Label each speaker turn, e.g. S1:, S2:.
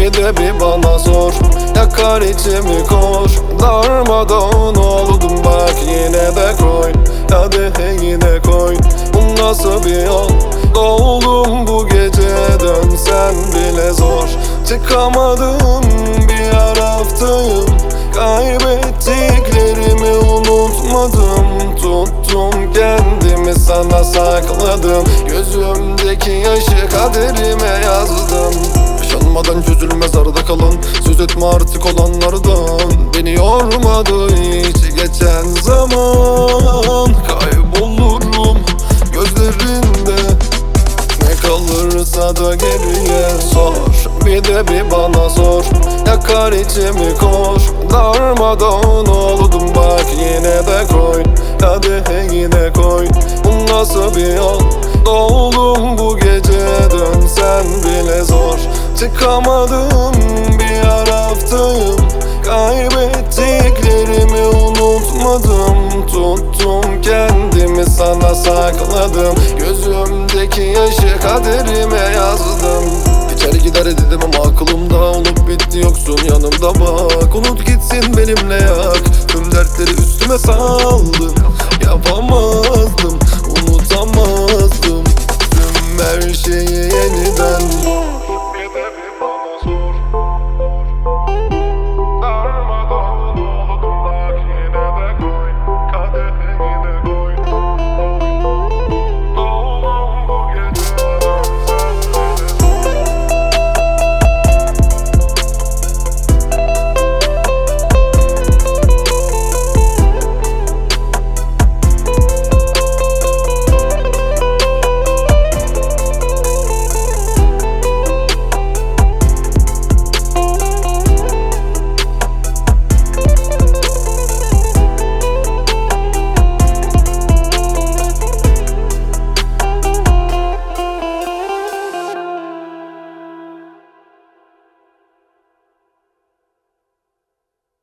S1: bir de bir bana sor. Yakar içimi kor, darmadağın oldum bak yine de koy. Hadi yine koy, bu nasıl bir yol? Doldum bu gece, dönsen bile zor. Çıkamadım, bir araftayım. Kaybettiklerimi unutmadım. Tuttum kendimi, sana sakladım. Gözümdeki yaşı kaderime yazdım. Yaşanmadan çözülmez arada kalan, söz etme artık olanlardan. Beni yormadı hiç geçen zaman. Kaybolurum gözlerinde, ne kalırsa da geriye sor. Bir de bir bana sor. Yakar içimi kor, darmadağın oldum bak yine de koy. Hadi yine koy, bu nasıl bir yol? Doldum bu gece, dönsen bile zor. Çıkamadım, bir araftayım. Kaybettiklerimi unutmadım. Tuttum kendimi, sana sakladım. Gözümdeki yaşı kaderime yazdım. Geçer gider dedim ama aklımda olup bitti, yoksun yanımda bak. Unut gitsin benimle yak, tüm dertleri üstüme saldım. Yapamazdım, unutamazdım tüm her şeyi yeniden.